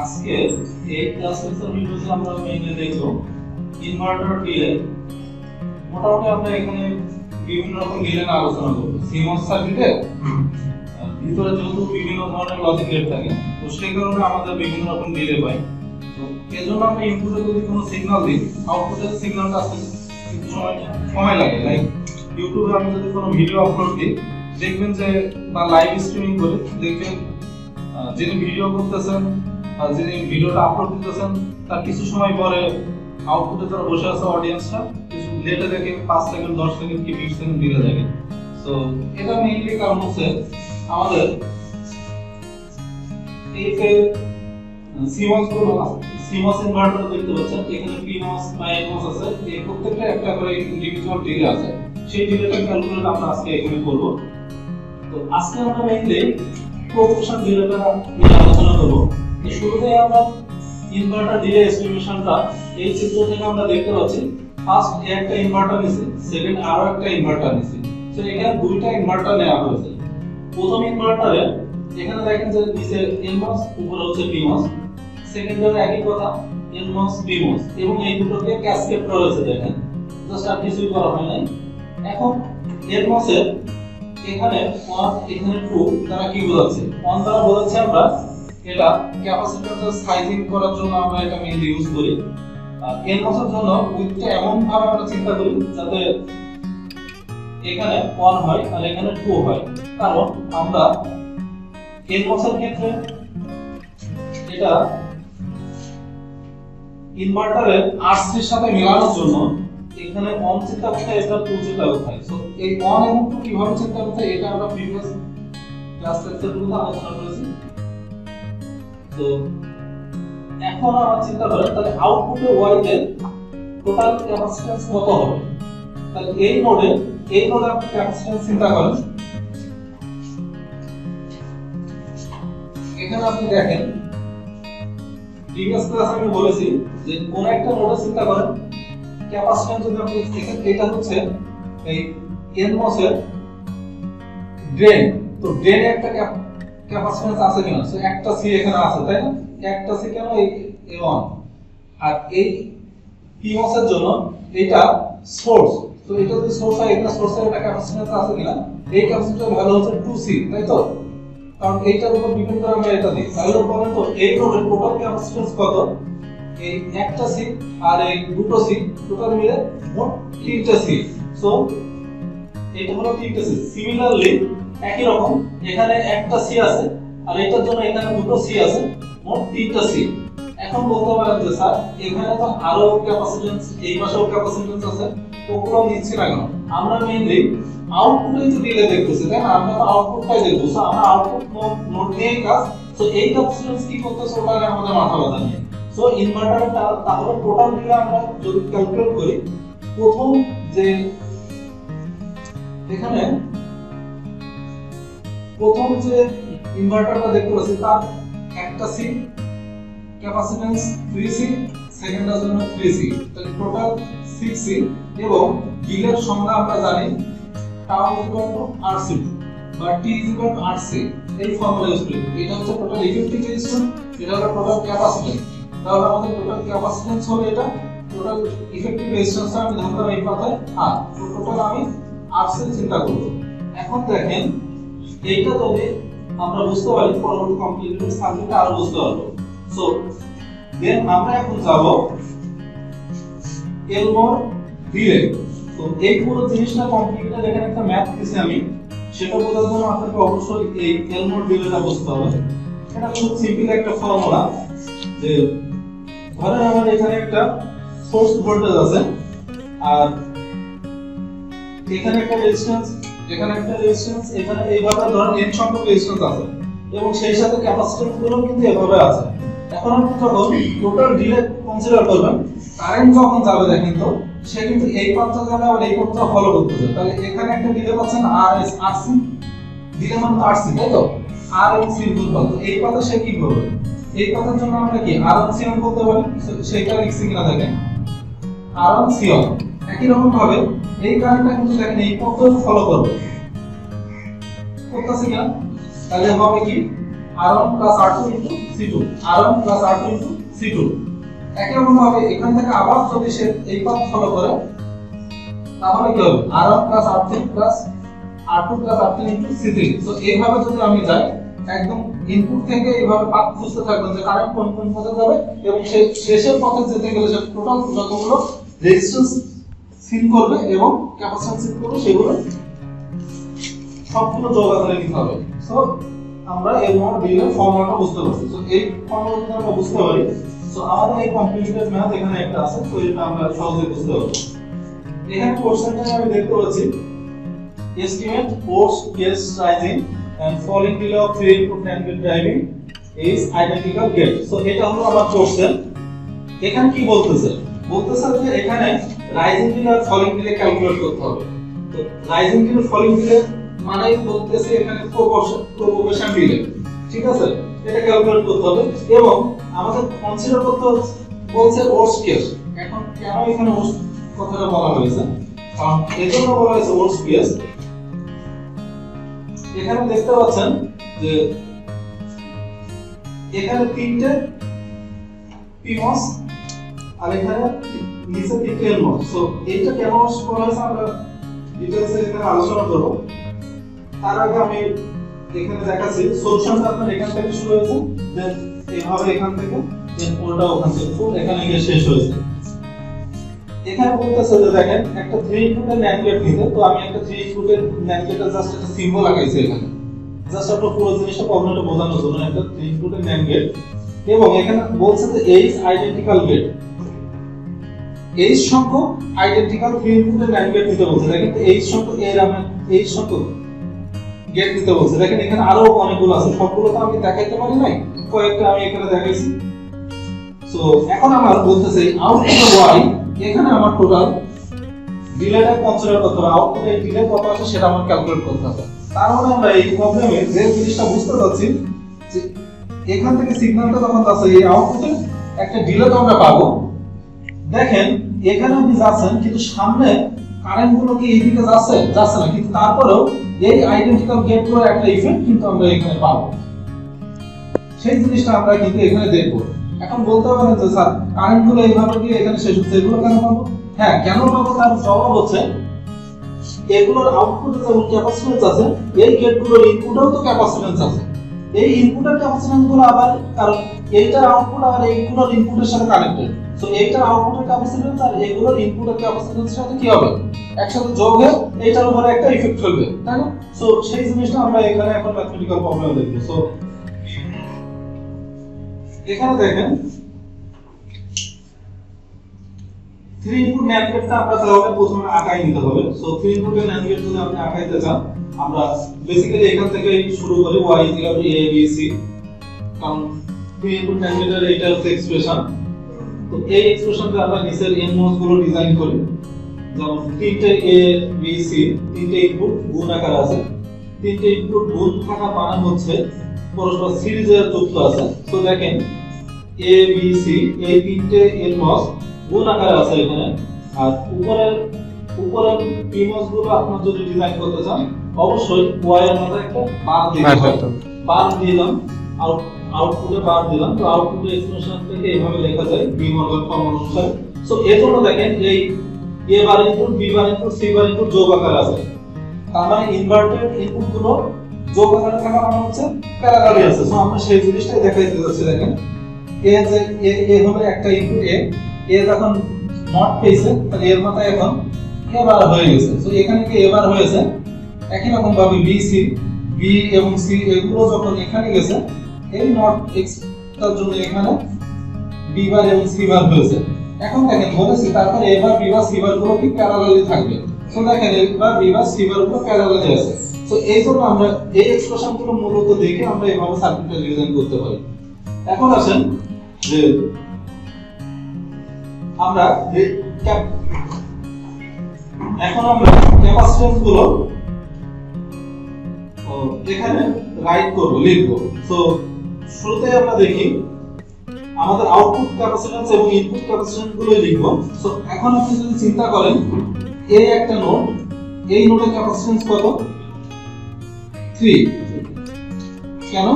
আজকে এই class lecture ভিডিওতে আমরা মেইনলি দেখব ইনভার্টার ডিলে। মোটামুটি আমরা এখানে বিভিন্ন রকম ডিলে নিয়ে আলোচনা করব। সিমস সার্কিটে ভিতরে যেহেতু বিভিন্ন ধরনের লজিক গেট থাকে, তো সেই কারণে আমাদের বিভিন্ন রকম ডিলে পাই। তো এজন্য আমরা ইনপুটে যদি কোনো সিগন্যাল দিই, আউটপুটের সিগন্যালটা আসতে কিছু সময় লাগে। লাইক ইউটিউবে আমি যদি কোনো ভিডিও আপলোড দিই, দেখবেন যে বা লাইভ স্ট্রিমিং করে দেখবেন যিনি ভিডিও করতেছেন যিনি ভিডিওটা আপলোড দিতেছেন তার কিছু সময় পরে আউটপুটে যারা বসে আছে অডিয়েন্সটা কিছু লেটে দেখে 5 সেকেন্ড 10 সেকেন্ড কি 20 সেকেন্ড দিলে দেখে। সো এটা মেইনলি কারণ হচ্ছে আমাদের এই যে সিমস গুলো সিমস ইনভার্টার দেখতে পাচ্ছেন, এখানে পিমস বা এনমস আছে, এই প্রত্যেকটা একটা করে ইন্ডিভিজুয়াল ডিলে আছে। সেই ডিলেটা ক্যালকুলেট আমরা আজকে এখানে করব। তো আজকে আমরা মেইনলি প্রপোর্শন ডিলেটা নিয়ে আলোচনা করব। এই শুরুতেই আমরা ইনভার্টার ডিলে এস্টিমেশনটা এই চিত্র থেকে আমরা দেখতে পাচ্ছি। ফার্স্ট একটা ইনভার্টার নিছি, সেকেন্ড আরো একটা ইনভার্টার নিছি। তো এখানে দুইটা ইনভার্টার নেওয়া হয়েছে। প্রথম ইনভার্টারে এখানে দেখেন যে নিচে এনমস উপরে হচ্ছে পিমস, সেকেন্ডারে একই কথা এনমস পিমস, এবং এই দুটোকে ক্যাসকেড করা হয়েছে। দেখেন জাস্ট আর কিছুই করা হয় নাই। এখন এনমসের এখানে 1 এখানে 2 দ্বারা কি বোঝাচ্ছে? 1 দ্বারা বোঝাচ্ছে আমরা এটা ক্যাপাসিট্যান্সের সাইজিং করার জন্য আমরা এটা মেইনলি ইউজ করি। আর এনমসের জন্য উইথটা এমন ভাবে আমরা চিন্তা করি যাতে এখানে 1 হয় আর এখানে 2 হয়। কারণ আমরা এনমসের ক্ষেত্রে এটা ইনভার্টারের RC এর সাথে মেলানোর জন্য এখানে 1 চিন্তা করতে এটা 2 চিন্তা করতে হয়। সো এই 1 এবং 2 কিভাবে চিন্তা করতে এটা আমরা প্রিভিয়াস ক্লাস লেকচারগুলোতে আলোচনা করেছি। তো এখন আমরা চিন্তা করেন তাহলে আউটপুটে y এর টোটাল ক্যাপাসিট্যান্স কত হবে। তাহলে এই নোডে আপনি ক্যাপাসিট্যান্স চিন্তা করেন। এখানে আপনি দেখেন প্রিভিয়াস ক্লাসে আমি বলেছি যে কোন একটা নোডে চিন্তা করেন ক্যাপাসিট্যান্স যদি আপনি দেখেন, এটা হচ্ছে এই এনমস এর ড্রেন। তো ড্রেনে একটা ক্যাপাসিট্যান্স আছে কিনা? সো একটা সি এখানে আছে, তাই না? একটা সি কেন? এই A1। আর এই পিমস এর জন্য এটা সোর্স। তো এটা যদি সোর্স হয়, এখানে সোর্সের একটা ক্যাপাসিট্যান্স আছে কিনা? এই ক্যাপাসিট্যান্সের ভ্যালু হচ্ছে 2C, তাই তো? কারণ এইটার উপর ডিপেন্ড করে আমরা এটা দিই। তাহলে বলেন তো এই নোডের টোটাল ক্যাপাসিট্যান্স কত? এই একটা সি আর এই দুটো সি টোটাল মিলে মোট 3টা সি। সো এটা হলো 3টা সি। সিমিলারলি একই রকম এখানে একটা সি আছে আর এটার জন্য এখানে দুটো সি আছে, মোট 3টা সি। এখন বলতে পারেন যে স্যার এখানে তো আরো ক্যাপাসিট্যান্স, এই পাশেও ক্যাপাসিট্যান্স আছে, ওগুলো নিচ্ছি না কেন? আমরা মেইনলি আউটপুটে তো ডিলে দেখতেছি, তাই না? আমরা তো আউটপুটটাই দেখব। সো আমরা আউটপুট নোড নিয়েই কাজ। সো এই ক্যাপাসিট্যান্স কি করতেছে ওটা নিয়ে আমাদের মাথা ব্যথা নেই। সো ইনভার্টারের তাহলে টোটাল ডিলে আমরা যদি ক্যালকুলেট করি, প্রথম যে এখানে প্রথম যে ইনভার্টারটা দেখতে পাচ্ছি তার একটা সি ক্যাপাসিট্যান্স 3C, সেকেন্ডের জন্য 3C, তাহলে টোটাল 6C। এবং ডিলের সংজ্ঞা আমরা জানি টাউ RC বা T RC, এই ফর্মুলা ইউজ করি। এটা হচ্ছে টোটাল ইফেক্টিভ রেজিস্ট্যান্স, এটা হলো টোটাল ক্যাপাসিট্যান্স। তাহলে আমাদের টোটাল ক্যাপাসিট্যান্স হলো এটা, টোটাল ইফেক্টিভ রেজিস্ট্যান্সটা আমি ধরলাম এই পাতায় আর তো টোটাল আমি RC চিন্তা করব। এখন দেখেন এইটা যদি আমরা বুঝতে পারি, পরবর্তী কমপ্লিকেটেড সার্কিটটা আরো বুঝতে পারবো। সো দেন আমরা এখন যাব এলমোর ডিলে। তো এই পুরো জিনিসটা কমপ্লিকেটেড, এখানে একটা ম্যাথ দিছি আমি, সেটা বোঝার জন্য আপনাকে অবশ্যই এই এলমোর ডিলেটা বুঝতে হবে। এটা খুব সিম্পল একটা ফর্মুলা যে ধরেন আমার এখানে একটা সোর্স ভোল্টেজ আছে আর এখানে একটা রেজিস্ট্যান্স, এখানে একটা রেজিস্ট্যান্স, এখানে এইভাবে ধরেন n সংখ্যক রেজিস্ট্যান্স আছে এবং সেই সাথে ক্যাপাসিট্যান্স গুলো কিন্তু এভাবে আছে। এখন আপনি যখন টোটাল ডিলে কনসিডার করবেন, কারেন্ট যখন যাবে দেখেন তো সে কিন্তু এই পথটা যাবে আর এই পথটা ফলো করতে যাবে। তাহলে এখানে একটা ডিলে পাচ্ছেন RC, ডিলে মানে তো RC, তাই তো? R এবং C গুণফল। তো এই পথে সে কি করবে? এই পথের জন্য আমরা কি R1C1 বলতে পারি, সেটা লিখছি কিনা দেখেন R1C1। একই রকম ভাবে এই কারেন্টটা কিন্তু দেখেন এই পথটা ফলো করবে, করতেছে কিনা? তাহলে হবে কি R1 + R2 × C C2 R1 plus R2 into C2 একই রকম ভাবে এখান থেকে আবার যদি সে এই পাথ ফলো করে তাহলে কি হবে R1 plus R3 plus R2 plus R3 into C3 so এইভাবে যদি আমি যাই একদম ইনপুট থেকে এইভাবে পাথ খুঁজতে থাকবেন যে কারেন্ট কোন কোন পথে যাবে এবং সেই শেষের পথে যেতে গেলে সে টোটাল যতগুলো রেজিস্ট্যান্স সিন করবে এবং ক্যাপাসিট্যান্স সিন করবে সেগুলো সবগুলো যোগ আকারে নিতে হবে সো আমরা এর মধ্যে দিলে ফর্মুলাটা বুঝতে পারছি সো এই ফর্মুলা যদি আমরা বুঝতে পারি সো আমাদের এই কমপ্লিকেটেড ম্যাথ এখানে একটা আছে সো এটা আমরা সহজে বুঝতে পারবো এখানে কোশ্চেনটা আমি দেখতে পাচ্ছি estimate force case rising and falling below 3 input NAND gate driving is identical gate so এটা হলো আমার কোশ্চেন এখানে কি বলতেছে যে এখানে রাইজিং ডিলে আর ফলিং ডিলে ক্যালকুলেট করতে হবে তো রাইজিং ডিলে ফলিং ডিলে মানে বলতেছে এখানে প্রপোগেশন ডিলে ঠিক আছে এটা ক্যালকুলেট করতে হবে এবং আমাদের কনসিডার করতে বলছে ওয়ার্স্ট কেস এখন কেন এখানে ওয়ার্স্ট কথাটা বলা হয়েছে কারণ এজন্য বলা হয়েছে ওয়ার্স্ট কেস এখানে দেখতে পাচ্ছেন যে এখানে তিনটে পিমস আর এখানে নিচে তিনটে এলমস সো এইটা কেন বলা হয়েছে আমরা ডিটেইলসে এখানে আলোচনা করব তার আগে আমি এখানে দেখাচ্ছি সলিউশনটা আপনার এখান থেকে শুরু হয়েছে দেন এইভাবে এখান থেকে দেন পুরোটা ওখান থেকে ফুল এখানে গিয়ে শেষ হয়েছে এখানে বলতেছে যে দেখেন একটা 3 ইনপুটের NAND গেট নিতে তো আমি একটা 3 ইনপুটের NAND গেটের জাস্ট একটা সিম্বল লাগাইছি এখানে জাস্ট আপনার পুরো জিনিসটা প্রবলেমটা বোঝানোর জন্য একটা 3 ইনপুটের NAND গেট এবং এখানে বলছে যে এইচ আইডেন্টিক্যাল গেট এইচ সংখ্যক আইডেন্টিক্যাল 3 ইনপুটের NAND গেট নিতে বলছে দেখেন এইচ সংখ্যক এর আমরা এইচ সংখ্যক গেট নিতে বলছে দেখেন এখানে আরো অনেকগুলো আছে সবগুলো তো আমি দেখাইতে পারি নাই কয়েকটা আমি এখানে দেখাইছি সো এখন আমার বলতেছে আউটপুট ওয়াই এখানে আমার টোটাল ডিলেটা কনসিডার করতে হবে আউটপুটে ডিলে কত আসে সেটা আমার ক্যালকুলেট করতে হবে তার মানে আমরা এই প্রবলেমে যে জিনিসটা বুঝতে পারছি যে এখান থেকে সিগন্যালটা যখন যাচ্ছে এই আউটপুটে একটা ডিলে তো আমরা পাবো দেখেন এখানে আপনি যাচ্ছেন কিন্তু সামনে কারেন্ট গুলো কি এইদিকে যাচ্ছে না কিন্তু তারপরেও এই আইডেন্টিক্যাল গেটগুলোর একটা ইফেক্ট কিন্তু আমরা এখানে পাবো সেই জিনিসটা আমরা কিন্তু এখানে দেখব এখন বলতে পারেন যে স্যার কারেন্ট গুলো এইভাবে গিয়ে এখানে শেষ হচ্ছে এগুলো কেন পাবো হ্যাঁ কেন পাবো তার জবাব হচ্ছে এগুলোর আউটপুটে যেমন ক্যাপাসিট্যান্স আছে এই গেটগুলোর ইনপুটেও তো ক্যাপাসিট্যান্স আছে এই ইনপুটের ক্যাপাসিট্যান্স গুলো আবার কারণ এইটার আউটপুট আর এইগুলোর ইনপুটের সাথে কানেক্টেড সো এইটার আউটপুটের ক্যাপাসিট্যান্স আর এগুলোর ইনপুটের ক্যাপাসিট্যান্সের সাথে কি হবে একসাথে যোগ হয়ে এইটার উপরে একটা ইফেক্ট ফেলবে তাই না সো সেই জিনিসটা আমরা এখানে এখন ম্যাথমেটিক্যাল প্রবলেম দেখব সো এখানে দেখেন 3 ইনপুট NAND গেটটা আমরা তাহলে প্রথমে আঁকাই নিতে হবে সো 3 ইনপুটের NAND গেট যদি আপনি আঁকাইতে চান আমরা বেসিক্যালি এখান থেকে শুরু করি y a b c কারণ 3 ইনপুট NAND গেটের এটা হচ্ছে এক্সপ্রেশন তো এই এক্সপ্রেশনটা আমরা নিচের nMOS গুলো ডিজাইন করি যেমন তিনটে a b c তিনটে ইনপুট গুণ আকারে আছে তিনটে ইনপুট গুণ থাকা মানে হচ্ছে পরস্পর সিরিজে যুক্ত আছে তো দেখেন a b c এই তিনটে nMOS গুণ আকারে আছে এখানে আর উপরের pMOS গুলো আপনি যদি ডিজাইন করতে চান অবশ্যই y এর মধ্যে একটা বার দিতে হবে বার দিলাম আউটপুটে বার দিলাম তো আউটপুটে এক্সপ্রেশন থেকে এইভাবে লেখা যায় b মডেল ফর্মুলা অনুসারে সো এজন্য দেখেন এই a bar input b bar input c bar input যোগ আকারে আছে তার মানে ইনভার্টেড ইনপুট গুলো যোগ আকারে থাকা মানে হচ্ছে প্যারালালি আছে সো আমরা সেই জিনিসটাই দেখাইতে যাচ্ছি দেখেন a হবে একটা ইনপুট a যখন নট পেয়েছে তাহলে এর মাথায় এখন a বার হয়ে গেছে সো এখানে কি a বার হয়েছে একই রকম ভাবে b c b এবং c এগুলো যখন এখানে গেছে এই নট x তার জন্য এখানে b বার এবং c বার হয়েছে এখন দেখেন বলেছি তারপর a bar b bar c বার গুলো কি প্যারালালি থাকবে সো দেখেন a bar b bar c বার গুলো প্যারালালি আছে সো এই জন্য আমরা এই এক্সপ্রেশন গুলো মূলত দেখে আমরা এইভাবে সার্কিটটা ডিজাইন করতে পারি এখন আসেন যে আমরা ক্যাপাসিট্যান্স গুলো এখানে রাইট করব লিখব সো শুরুতে আমরা দেখি আমাদের আউটপুট ক্যাপাসিট্যান্স এবং ইনপুট ক্যাপাসিট্যান্স গুলো লিখব সো এখন আপনি যদি চিন্তা করেন এই একটা নোড এই নোডের ক্যাপাসিট্যান্স কত 3 কেন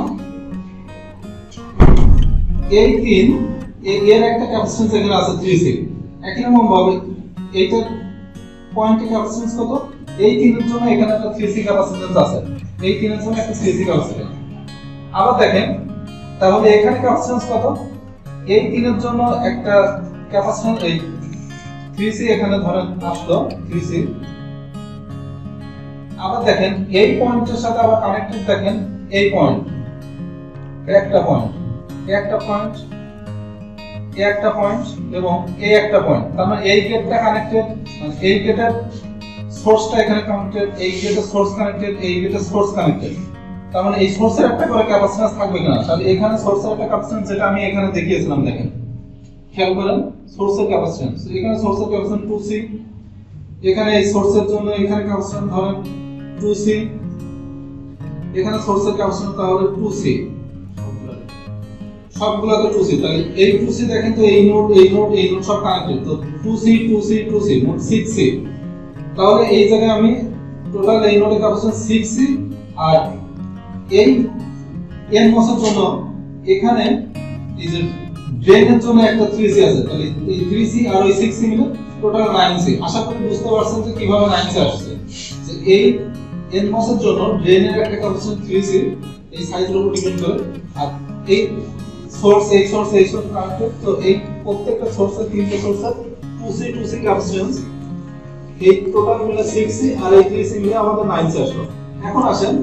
এই 3 এর একটা ক্যাপাসিট্যান্স এখানে আছে 3C একই রকম ভাবে এইটার পয়েন্টের ক্যাপাসিট্যান্স কত এই 3 এর জন্য এখানে একটা 3C ক্যাপাসিট্যান্স আছে এই 3 এর জন্য একটা 3C ক্যাপাসিট্যান্স আবার দেখেন তাহলে এখানে ক্যাপাসিট্যান্স কত এই 3 এর জন্য একটা ক্যাপাসিট্যান্স এই 3C এখানে ধরেন আসলো 3C আবার দেখেন এই পয়েন্টের সাথে আবার কানেক্টেড দেখেন এই পয়েন্ট একটা পয়েন্ট এবং এই একটা পয়েন্ট তার মানে এই গেটটা কানেক্টেড মানে এই গেটের সোর্সটা এখানে কানেক্টেড এই গেটের সোর্স কানেক্টেড এই গেটের সোর্স কানেক্টেড তার মানে এই সোর্সের একটা করে ক্যাপাসিট্যান্স থাকবে কিনা তাহলে এখানে সোর্সের একটা ক্যাপাসিট্যান্স যেটা আমি এখানে দেখিয়েছিলাম দেখেন খেয়াল করেন সোর্সের ক্যাপাসিট্যান্স এখানে সোর্সের ক্যাপাসিট্যান্স 2C এখানে এই সোর্সের জন্য এখানে ক্যাপাসিট্যান্স ধরেন 2C এখানে সোর্সের ক্যাপাসিট্যান্স তাহলে 2C সবগুলোতে 2C তাহলে এই 2C দেখেন তো এই নোড সব কানেক্টেড তো 2C মোট 6C তাহলে এই জায়গায় আমি টোটাল এই নোডের ক্যাপাসিট্যান্স 6C আর এই nMOS এর জন্য এখানে এই যে ড্রেনের জন্য একটা 3C আছে তাহলে এই 3C আর ওই 6C মিলে টোটাল 9C আশা করি বুঝতে পারছেন যে কিভাবে 9C আসছে যে এই nMOS এর জন্য ড্রেনের একটা ক্যাপাসিট্যান্স 3C এই সাইজের উপর ডিপেন্ড করে আর এই সোর্স কানেক্টেড তো এই প্রত্যেকটা সোর্সের তিনটে সোর্সের 2C ক্যাপাসিট্যান্স এই টোটাল মিলে 6C আর এই 3C মিলে আমাদের 9C আসলো এখন আসেন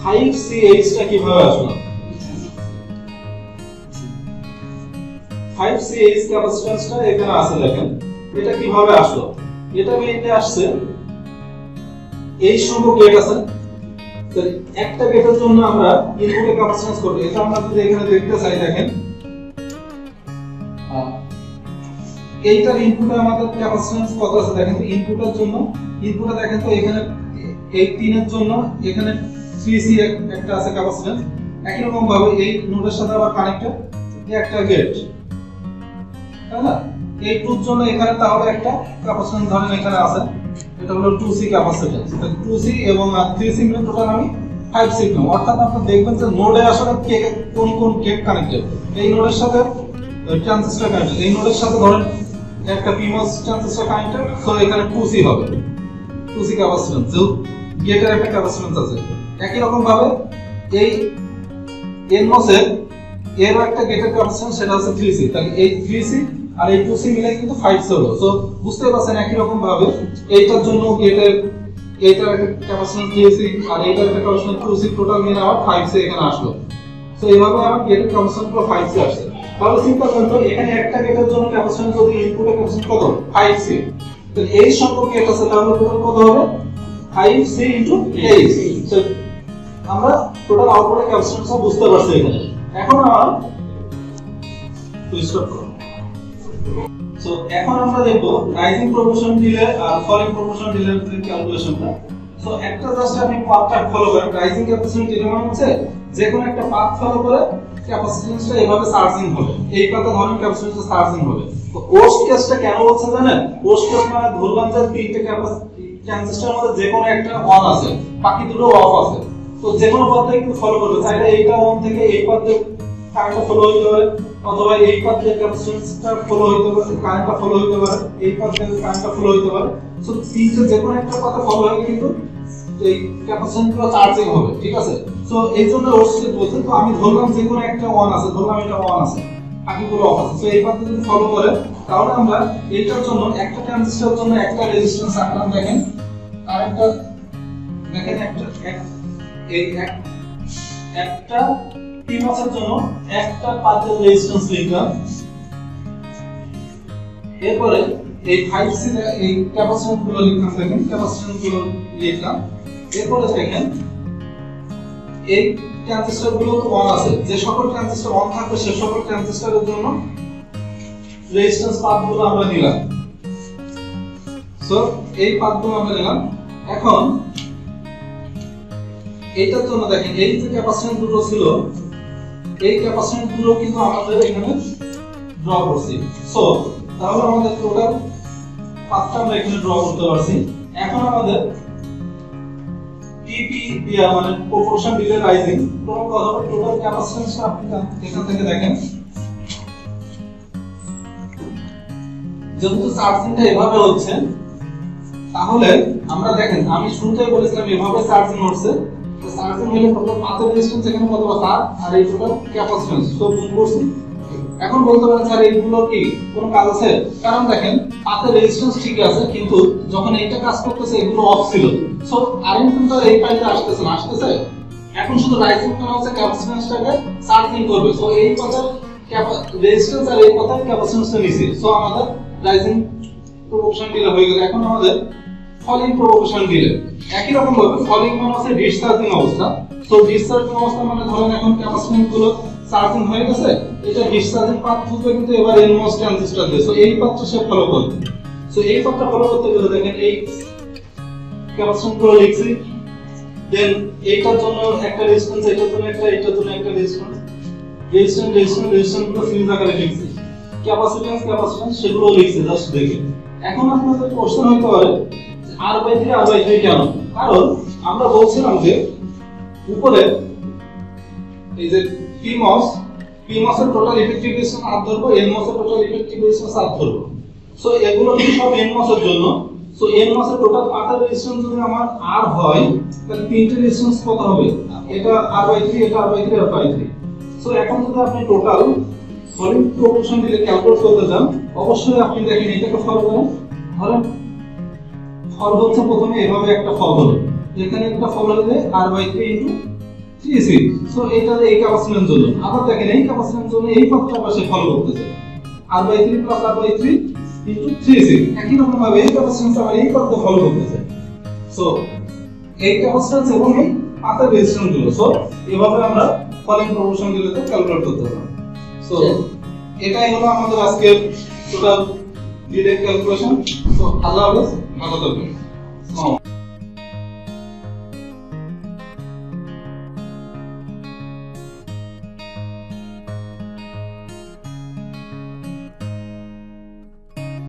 5CH টা কিভাবে আসলো 5CH ক্যাপাসিট্যান্সটা এখানে আছে দেখেন এটা কিভাবে আসলো এটা মেইনলি আসছে এই সংখ্যক গেট আছে একটা গেটের জন্য আমরা ইনপুটের ক্যাপাসিট্যান্স করব এটা আমরা যদি এখানে দেখতে চাই দেখেন এইটার ইনপুটে আমাদের ক্যাপাসিট্যান্স কত আছে দেখেন তো ইনপুটের জন্য ইনপুটে দেখেন তো এখানে এই 3 এর জন্য এখানে 3C একটা আছে ক্যাপাসিট্যান্স একই রকম ভাবে এই নোডের সাথে আবার কানেক্টেড একটা গেট তাই না এই 2 এর জন্য এখানে তাহলে একটা ক্যাপাসিট্যান্স ধরেন এখানে আছে এটা হলো 2C ক্যাপাসিট্যান্স তাহলে 2C এবং 3C মিলে টোটাল আমি 5C পেলাম অর্থাৎ আপনারা দেখবেন যে নোডে আসলে কোন গেট কানেক্টেড এই নোডের সাথে ট্রানজিস্টর কানেক্টেড এই নোডের সাথে ধরেন একটা PMOS ট্রানজিস্টর কানেক্টেড সো এখানে 2C হবে 2C ক্যাপাসিট্যান্স যে গেটের একটা ক্যাপাসিট্যান্স আছে একই রকম ভাবে এই nMOS এর একটা গেটের ক্যাপাসিট্যান্স সেটা হচ্ছে 3C তাহলে এই 3C আর এই 2C মিলে কিন্তু 5C হলো সো বুঝতে পারছেন একই রকম ভাবে এইটার জন্য গেটের এইটার একটা ক্যাপাসিট্যান্স 3C আর এইটার একটা ক্যাপাসিট্যান্স 2C টোটাল মিলে আবার 5C এখানে আসলো সো এইভাবে আমার গেটের ক্যাপাসিট্যান্স পুরো 5C আসছে তাহলে চিন্তা করেন তো এখানে একটা গেটের জন্য ক্যাপাসিট্যান্স যদি ইনপুটের ক্যাপাসিট্যান্স কত 5C তাহলে এই সংখ্যক গেট আছে তাহলে টোটাল কত হবে 5C * 8 সো আমরা টোটাল আউটপুটের ক্যাপাসিট্যান্স বুঝতে পারছি এখানে এখন আমরা স্টপ করব সো এখন আমরা দেখব রাইজিং প্রপোর্শন ডিলে আর ফলিং প্রপোর্শন ডিলের ক্যালকুলেশনটা সো একটা জাস্ট আপনি পাথটা ফলো করেন রাইজিং ক্যাপাসিট্যান্স ডিলে মানে হচ্ছে যে কোনো একটা পাথ ফলো করে ক্যাপাসিট্যান্সটা এভাবে চার্জিং হবে এই পাথে ধরেন ক্যাপাসিট্যান্সটা চার্জিং হবে তো ওয়ার্স্ট কেসটা কেন হচ্ছে জানেন ওয়ার্স্ট কেস মানে ধরলাম যে তিনটে ট্রানজিস্টরের মধ্যে যে কোনো একটা অন আছে বাকি দুটো অফ আছে তো যে কোনো পথে একটু ফলো করবে চাইলে এইটা অন থেকে এই পথে কারেন্টটা ফলো হইতে পারে অথবা এই পথে ক্যাপাসিট্যান্সটা ফলো হইতে পারে কারেন্টটা ফলো হইতে পারে এই পথে কারেন্টটা ফলো হইতে পারে সো তিনটে যে কোনো একটা পথে ফলো হয়ে কিন্তু এই ক্যাপাসিট্যান্সটা চার্জিং হবে ঠিক আছে সো এই জন্য ওয়ার্স্ট বলতে তো আমি ধরলাম যে কোনো একটা অন আছে ধরলাম এটা অন আছে বাকিগুলো অফ আছে সো এই পথে যদি ফলো করে তাহলে আমরা এইটার জন্য একটা ট্রানজিস্টরের জন্য একটা রেজিস্ট্যান্স আঁকলাম দেখেন আরেকটা দেখেন একটা PMOS এর জন্য একটা পাথের রেজিস্ট্যান্স লিখলাম এরপরে এই 5C এই ক্যাপাসিট্যান্স গুলো লিখলাম দেখেন ক্যাপাসিট্যান্স গুলো লিখলাম এরপরে দেখেন এই ট্রানজিস্টর গুলো তো অন আছে যে সকল ট্রানজিস্টর অন থাকবে সে সকল ট্রানজিস্টরের জন্য রেজিস্ট্যান্স পাথগুলো আমরা নিলাম সো এই পাথগুলো আমরা নিলাম এখন এইটার জন্য দেখেন এই যে ক্যাপাসিট্যান্স গুলো ছিল এই ক্যাপাসিট্যান্স গুলো কিন্তু আমাদের এখানে ড্র করছি সো তাহলে আমাদের টোটাল পাথটা আমরা এখানে ড্র করতে পারছি এখন আমাদের টিপি দিয়া মানে প্রপোর্শন ডিলে রাইজিং টোটাল কথা হবে টোটাল ক্যাপাসিট্যান্সটা আপনি এখান থেকে দেখেন যেহেতু চার্জিংটা এভাবে হচ্ছে, তাহলে আমরা দেখেন আমি শুরুতেই বলেছিলাম এভাবে চার্জিং হচ্ছে, তো চার্জিং হলে টোটাল পাথের রেজিস্ট্যান্স এখানে কত বা তার আর এই টোটাল ক্যাপাসিট্যান্স তো গুণ করছি। এখন বলতে পারেন স্যার এইগুলো কি কোনো কাজ আছে? কারণ দেখেন পাথের রেজিস্ট্যান্স ঠিক আছে, কিন্তু যখন এইটা কাজ করতেছে এগুলো অফ ছিল, সো কারেন্ট কিন্তু এই পাইতে আসতেছে। এখন শুধু রাইজিং ফ্যান হচ্ছে ক্যাপাসিট্যান্সটাকে চার্জিং করবে, সো এই পাথের রেজিস্ট্যান্স আর এই পাথের ক্যাপাসিট্যান্সটা নিচে, সো আমাদের রাইজিং প্রপোর্শন দিলে হয়ে গেল। এখন আমাদের ফলিং প্রপোর্শন দিলে একই রকম ভাবে ফলিং মানে হচ্ছে ডিসচার্জিং অবস্থা, সো ডিসচার্জিং অবস্থা মানে ধরেন এখন ক্যাপাসিট্যান্স গুলো চার্জিং হয়ে গেছে, এটা ডিসচার্জিং পাথ থেকে কিন্তু এবার এনমোস ট্রানজিস্টর দিয়ে, সো এই পাথটা সে ফলো করবে। সো এই পাথটা ফলো করতে গেলে দেখেন এই ক্যাপাসিট্যান্স গুলো লিখছি, দেন এইটার জন্য একটা রেজিস্ট্যান্স, এইটার জন্য একটা, এইটার জন্য একটা রেজিস্ট্যান্স গুলো সিরিজ আকারে লিখছি, ক্যাপাসিট্যান্স সেগুলো লিখছি জাস্ট দেখে। এখন আপনাদের কোশ্চেন হতে পারে R/3 কেন? কারণ আমরা বলছিলাম যে উপরে এই যে PMOS এর টোটাল ইফেক্টিভ রেজিস্ট্যান্স R ধরবো, NMOS এর টোটাল ইফেক্টিভ রেজিস্ট্যান্স R ধরবো, সো এগুলো কি সব NMOS এর জন্য। সো NMOS এর টোটাল পাথের রেজিস্ট্যান্স যদি আমার R হয় তাহলে তিনটে রেজিস্ট্যান্স কত হবে? এটা R/3, এটা R/3, R/3। সো এখন যদি আপনি টোটাল ফলিং প্রপোর্শন দিলে ক্যালকুলেট করতে চান, অবশ্যই আপনি দেখেন এটাকে ফলো করেন। ধরেন ফল হচ্ছে প্রথমে এভাবে একটা ফল হলো, এখানে একটা ফল হলে R/3 * 3C, সো এটা এই ক্যাপাসিট্যান্স জন্য। আবার দেখেন এই ক্যাপাসিট্যান্স জন্য এই পথটা পাশে ফলো করতেছে R/3 + R/3 * 3C, একই রকম ভাবে এই ক্যাপাসিট্যান্স আবার এই পথটা ফলো করতেছে। সো এই ক্যাপাসিট্যান্স এবং এই পাথের রেজিস্ট্যান্স গুলো, সো এভাবে আমরা ফলিং প্রপোর্শন গুলোতে ক্যালকুলেট করতে পারবো। সো এটাই হলো আমাদের আজকের টোটাল ডিরেক্ট ক্যালকুলেশন। সো আল্লাহ হাফেজ, ভালো থাকবেন।